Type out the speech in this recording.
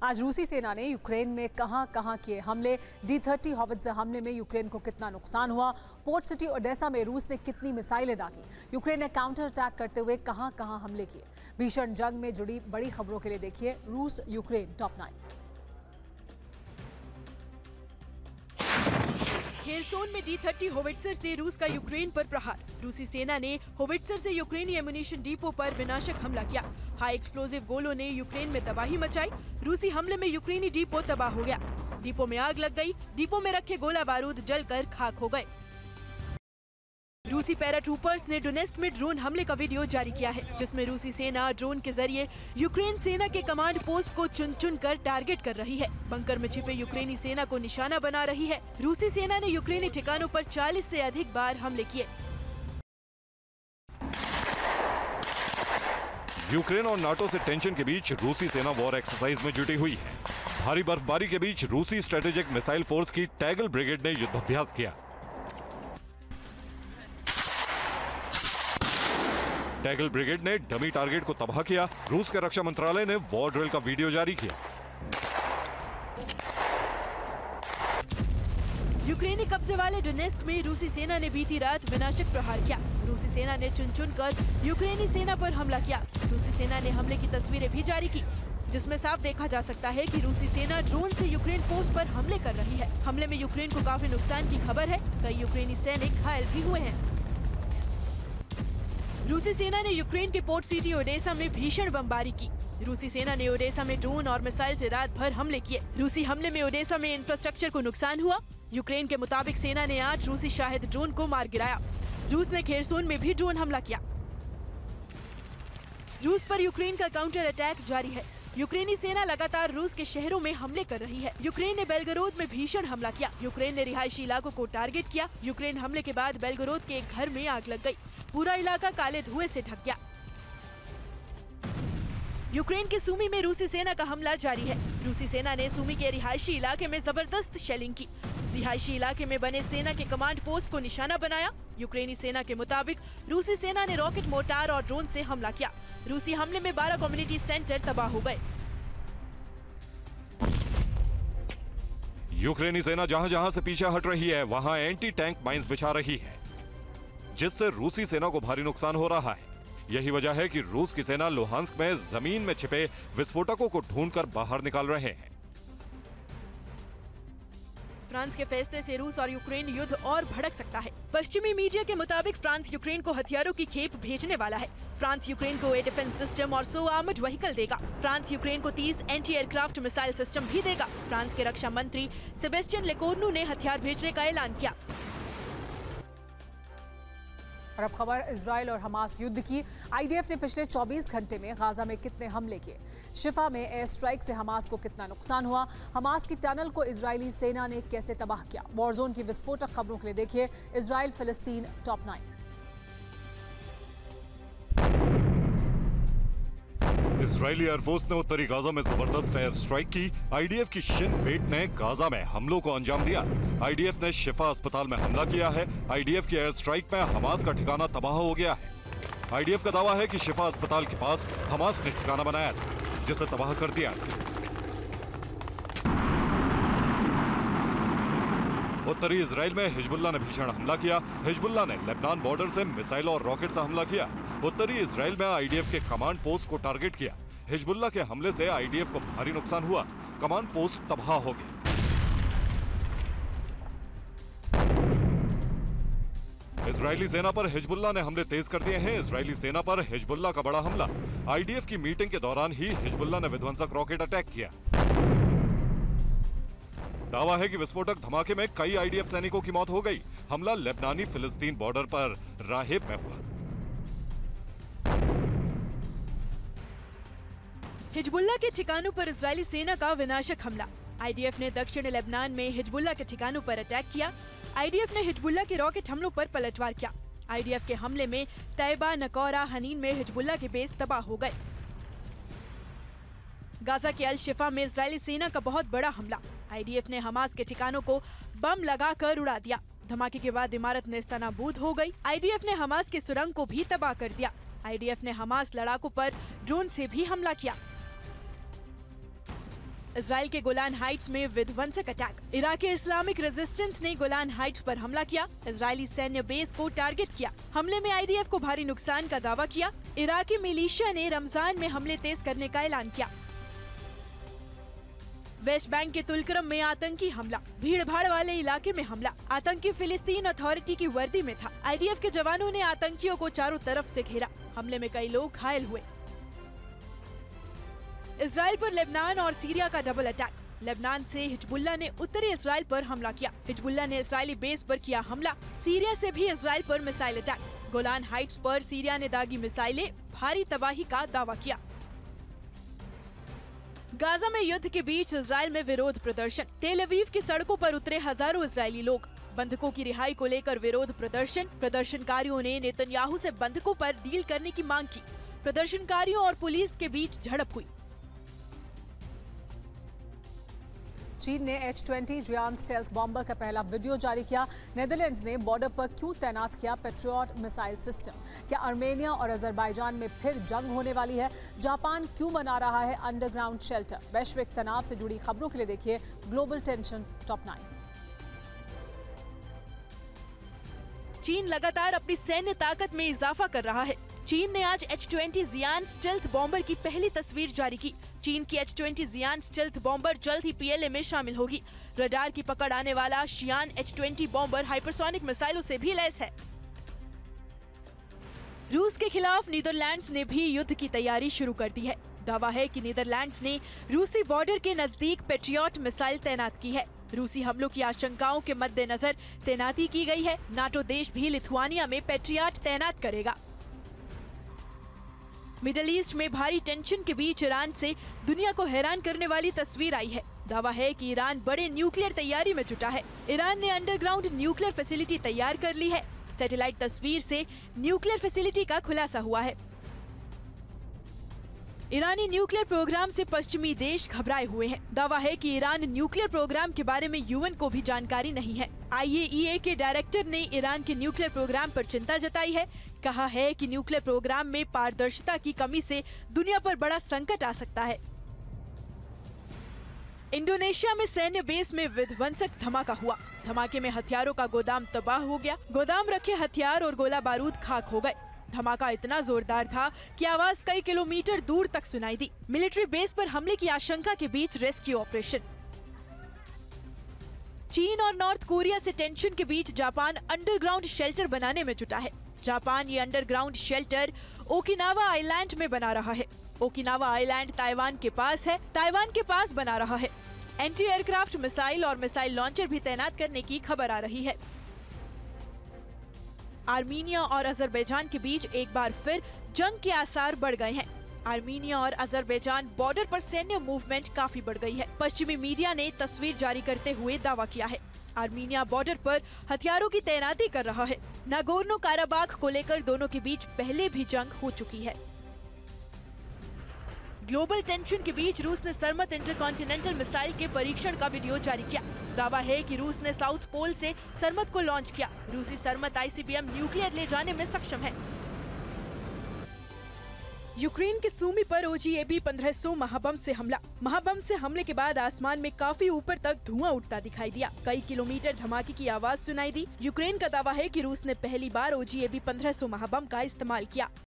आज रूसी सेना ने यूक्रेन में कहां किए हमले, D-30 हॉवित्ज़र हमले में यूक्रेन को कितना नुकसान हुआ, पोर्ट सिटी ओडेसा में रूस ने कितनी मिसाइलें दागी, यूक्रेन ने काउंटर अटैक करते हुए कहां हमले किए। भीषण जंग में जुड़ी बड़ी खबरों के लिए देखिए रूस यूक्रेन टॉप 9। खेरसोन में D-30 होवित्ज़र से रूस का यूक्रेन पर प्रहार। रूसी सेना ने होवित्ज़र से यूक्रेनी एमुनिशन डिपो पर विनाशक हमला किया। हाई एक्सप्लोजिव गोलों ने यूक्रेन में तबाही मचाई। रूसी हमले में यूक्रेनी डिपो तबाह हो गया। डिपो में आग लग गई। डिपो में रखे गोला बारूद जलकर खाक हो गए। रूसी पैराट्रूपर्स ने डोनेस्क में ड्रोन हमले का वीडियो जारी किया है, जिसमें रूसी सेना ड्रोन के जरिए यूक्रेन सेना के कमांड पोस्ट को चुन कर टारगेट कर रही है। बंकर में छिपे यूक्रेनी सेना को निशाना बना रही है। रूसी सेना ने यूक्रेनी ठिकानों पर 40 से अधिक बार हमले किए। यूक्रेन और नाटो से टेंशन के बीच रूसी सेना वॉर एक्सरसाइज में जुटी हुई है। भारी बर्फबारी के बीच रूसी स्ट्रेटेजिक मिसाइल फोर्स की टैगल ब्रिगेड ने युद्धाभ्यास किया। टैगल ब्रिगेड ने डमी टारगेट को तबाह किया। रूस के रक्षा मंत्रालय ने वॉर ड्रिल का वीडियो जारी किया। यूक्रेनी कब्जे वाले डोनेस्क में रूसी सेना ने बीती रात विनाशक प्रहार किया। रूसी सेना ने चुन कर यूक्रेनी सेना पर हमला किया। रूसी सेना ने हमले की तस्वीरें भी जारी की, जिसमें साफ देखा जा सकता है कि रूसी सेना ड्रोन से यूक्रेन पोस्ट पर हमले कर रही है। हमले में यूक्रेन को काफी नुकसान की खबर है। कई यूक्रेनी सैनिक घायल भी हुए हैं। रूसी सेना ने यूक्रेन के पोर्ट सिटी ओडेसा में भीषण बमबारी की। रूसी सेना ने ओडेसा में ड्रोन और मिसाइल से रात भर हमले किए। रूसी हमले में ओडेसा में इंफ्रास्ट्रक्चर को नुकसान हुआ। यूक्रेन के मुताबिक सेना ने 8 रूसी शाहिद ड्रोन को मार गिराया। रूस ने खेरसोन में भी ड्रोन हमला किया। रूस पर यूक्रेन का काउंटर अटैक जारी है। यूक्रेनी सेना लगातार रूस के शहरों में हमले कर रही है। यूक्रेन ने बेलगरोद में भीषण हमला किया। यूक्रेन ने रिहायशी इलाकों को टारगेट किया। यूक्रेन हमले के बाद बेलगरोद के एक घर में आग लग गई। पूरा इलाका काले धुएं से ढक गया। यूक्रेन के सूमी में रूसी सेना का हमला जारी है। रूसी सेना ने सूमी के रिहायशी इलाके में जबरदस्त शेलिंग की। रिहायशी इलाके में बने सेना के कमांड पोस्ट को निशाना बनाया। यूक्रेनी सेना के मुताबिक रूसी सेना ने रॉकेट मोर्टार और ड्रोन से हमला किया। रूसी हमले में 12 कम्युनिटी सेंटर तबाह हो गए। यूक्रेनी सेना जहां से पीछे हट रही है, वहां एंटी टैंक माइंस बिछा रही है, जिससे रूसी सेना को भारी नुकसान हो रहा है। यही वजह है कि रूस की सेना लुहांस्क में जमीन में छिपे विस्फोटकों को ढूंढकर बाहर निकाल रहे हैं। फ्रांस के फैसले से रूस और यूक्रेन युद्ध और भड़क सकता है। पश्चिमी मीडिया के मुताबिक फ्रांस यूक्रेन को हथियारों की खेप भेजने वाला है। फ्रांस यूक्रेन को एयर डिफेंस सिस्टम और 100 आर्मर्ड व्हीकल देगा। फ्रांस यूक्रेन को 30 एंटी एयरक्राफ्ट मिसाइल सिस्टम भी देगा। फ्रांस के रक्षा मंत्री सेबेस्टियन लेकोर्नु ने हथियार भेजने का ऐलान किया। और अब खबर इजराइल और हमास युद्ध की। IDF ने पिछले 24 घंटे में गाजा में कितने हमले किए, शिफा में एयर स्ट्राइक से हमास को कितना नुकसान हुआ, हमास की टनल को इजरायली सेना ने कैसे तबाह किया। वॉरजोन की विस्फोटक खबरों के लिए देखिए इजराइल फिलिस्तीन टॉप 9। इजरायली एयरफोर्स ने उत्तरी गाजा में जबरदस्त एयर स्ट्राइक की। IDF की शिन बेट ने गाजा में हमलों को अंजाम दिया। IDF ने शिफा अस्पताल में हमला किया है। IDF की एयर स्ट्राइक में हमास का ठिकाना तबाह हो गया है। IDF का दावा है कि शिफा अस्पताल के पास हमास ने ठिकाना बनाया था, जिसे तबाह कर दिया। उत्तरी इजराइल में हिजबुल्लाह ने भीषण हमला किया। हिजबुल्लाह ने लेबनान बॉर्डर से मिसाइल और रॉकेट से हमला किया। उत्तरी इजराइल में IDF के कमांड पोस्ट को टारगेट किया। हिजबुल्लाह के हमले से IDF को भारी नुकसान हुआ। कमांड पोस्ट तबाह हो गई। इजरायली सेना पर हिजबुल्लाह ने हमले तेज कर दिए हैं। इजरायली सेना पर हिजबुल्लाह का बड़ा हमला। IDF की मीटिंग के दौरान ही हिजबुल्लाह ने विध्वंसक रॉकेट अटैक किया। दावा है कि विस्फोटक धमाके में कई IDF सैनिकों की मौत हो गई। हमला लेबनानी फिलिस्तीन बॉर्डर पर राहेब में हुआ। हिजबुल्लाह के ठिकानों पर इजरायली सेना का विनाशक हमला। IDF ने दक्षिण लेबनान में हिजबुल्लाह के ठिकानों पर अटैक किया। IDF ने हिजबुल्लाह के रॉकेट हमलों पर पलटवार किया। IDF के हमले में तैयबा, नकौरा, हनीन में हिजबुल्लाह के बेस तबाह हो गए। गाजा के अल शिफा में इजरायली सेना का बहुत बड़ा हमला। IDF ने हमास के ठिकानों को बम लगाकर उड़ा दिया। धमाके के बाद इमारत नेस्तनाबूद हो गई। IDF ने हमास की सुरंग को भी तबाह कर दिया। IDF ने हमास लड़ाकों पर ड्रोन से भी हमला किया। इजराइल के गोलान हाइट्स में विध्वंसक अटैक। इराकी इस्लामिक रेजिस्टेंस ने गोलान हाइट्स पर हमला किया। इजरायली सैन्य बेस को टारगेट किया। हमले में आईडीएफ को भारी नुकसान का दावा किया। इराकी मिलिशिया ने रमजान में हमले तेज करने का ऐलान किया। वेस्ट बैंक के तुलकरम में आतंकी हमला। भीड़ भाड़ वाले इलाके में हमला। आतंकी फिलिस्तीन अथॉरिटी की वर्दी में था। आईडीएफ के जवानों ने आतंकियों को चारों तरफ से घेरा। हमले में कई लोग घायल हुए। इजराइल पर लेबनान और सीरिया का डबल अटैक। लेबनान से हिजबुल्लाह ने उत्तरी इजराइल पर हमला किया। हिजबुल्लाह ने इजरायली बेस पर किया हमला। सीरिया से भी इजराइल पर मिसाइल अटैक। गोलान हाइट्स पर सीरिया ने दागी मिसाइलें। भारी तबाही का दावा किया। गाजा में युद्ध के बीच इजराइल में विरोध प्रदर्शन। तेल अवीव की सड़कों पर उतरे हजारों इजरायली लोग। बंधकों की रिहाई को लेकर विरोध प्रदर्शन। प्रदर्शनकारियों ने नेतन्याहू से बंधकों पर डील करने की मांग की। प्रदर्शनकारियों और पुलिस के बीच झड़प हुई। चीन ने H-20 जियान स्टेल्थ बॉम्बर का पहला वीडियो जारी किया। नेदरलैंड्स ने बॉर्डर पर क्यों तैनात किया पैट्रियट मिसाइल सिस्टम? क्या आर्मेनिया और अजरबैजान में फिर जंग होने वाली है? जापान क्यों बना रहा है अंडरग्राउंड शेल्टर? वैश्विक तनाव से जुड़ी खबरों के लिए देखिए ग्लोबल टेंशन टॉप 9। चीन लगातार अपनी सैन्य ताकत में इजाफा कर रहा है। चीन ने आज H-20 जियान स्टेल्थ बॉम्बर की पहली तस्वीर जारी की। चीन की H-20 जियान स्टेल्थ बॉम्बर जल्द ही PLA में शामिल होगी। रडार की पकड़ आने वाला शियान H-20 बॉम्बर हाइपरसोनिक मिसाइलों से भी लैस है। रूस के खिलाफ नीदरलैंड्स ने भी युद्ध की तैयारी शुरू कर दी है। दावा है कि नीदरलैंड्स ने रूसी बॉर्डर के नजदीक पैट्रियट मिसाइल तैनात की है। रूसी हमलों की आशंकाओं के मद्देनजर तैनाती की गई है। नाटो देश भी लिथुआनिया में पैट्रियट तैनात करेगा। मिडल ईस्ट में भारी टेंशन के बीच ईरान से दुनिया को हैरान करने वाली तस्वीर आई है। दावा है कि ईरान बड़े न्यूक्लियर तैयारी में जुटा है। ईरान ने अंडरग्राउंड न्यूक्लियर फैसिलिटी तैयार कर ली है। सैटेलाइट तस्वीर से न्यूक्लियर फैसिलिटी का खुलासा हुआ है। ईरानी न्यूक्लियर प्रोग्राम से पश्चिमी देश घबराए हुए हैं। दावा है कि ईरान न्यूक्लियर प्रोग्राम के बारे में यूएन को भी जानकारी नहीं है। IAEA के डायरेक्टर ने ईरान के न्यूक्लियर प्रोग्राम पर चिंता जताई है। कहा है कि न्यूक्लियर प्रोग्राम में पारदर्शिता की कमी से दुनिया पर बड़ा संकट आ सकता है। इंडोनेशिया में सैन्य बेस में विध्वंसक धमाका हुआ। धमाके में हथियारों का गोदाम तबाह हो गया। गोदाम रखे हथियार और गोला बारूद खाक हो गए। धमाका इतना जोरदार था कि आवाज कई किलोमीटर दूर तक सुनाई दी। मिलिट्री बेस पर हमले की आशंका के बीच रेस्क्यू ऑपरेशन। चीन और नॉर्थ कोरिया से टेंशन के बीच जापान अंडरग्राउंड शेल्टर बनाने में जुटा है। जापान ये अंडरग्राउंड शेल्टर ओकिनावा आइलैंड में बना रहा है। ओकिनावा आइलैंड ताइवान के पास है। ताइवान के पास बना रहा है। एंटी एयरक्राफ्ट मिसाइल और मिसाइल लॉन्चर भी तैनात करने की खबर आ रही है। आर्मीनिया और अजरबैजान के बीच एक बार फिर जंग के आसार बढ़ गए हैं। आर्मीनिया और अजरबैजान बॉर्डर पर सैन्य मूवमेंट काफी बढ़ गई है। पश्चिमी मीडिया ने तस्वीर जारी करते हुए दावा किया है। आर्मीनिया बॉर्डर पर हथियारों की तैनाती कर रहा है। नागोर्नो काराबाख को लेकर दोनों के बीच पहले भी जंग हो चुकी है। ग्लोबल टेंशन के बीच रूस ने सरमत इंटरकॉन्टिनेंटल मिसाइल के परीक्षण का वीडियो जारी किया। दावा है कि रूस ने साउथ पोल से सरमत को लॉन्च किया। रूसी सरमत ICBM न्यूक्लियर ले जाने में सक्षम है। यूक्रेन के सूमी पर OGAB 1500 महाबम से हमला। महाबम से हमले के बाद आसमान में काफी ऊपर तक धुआं उठता दिखाई दिया। कई किलोमीटर धमाके की आवाज सुनाई दी। यूक्रेन का दावा है कि रूस ने पहली बार OGAB 1500 महाबम का इस्तेमाल किया।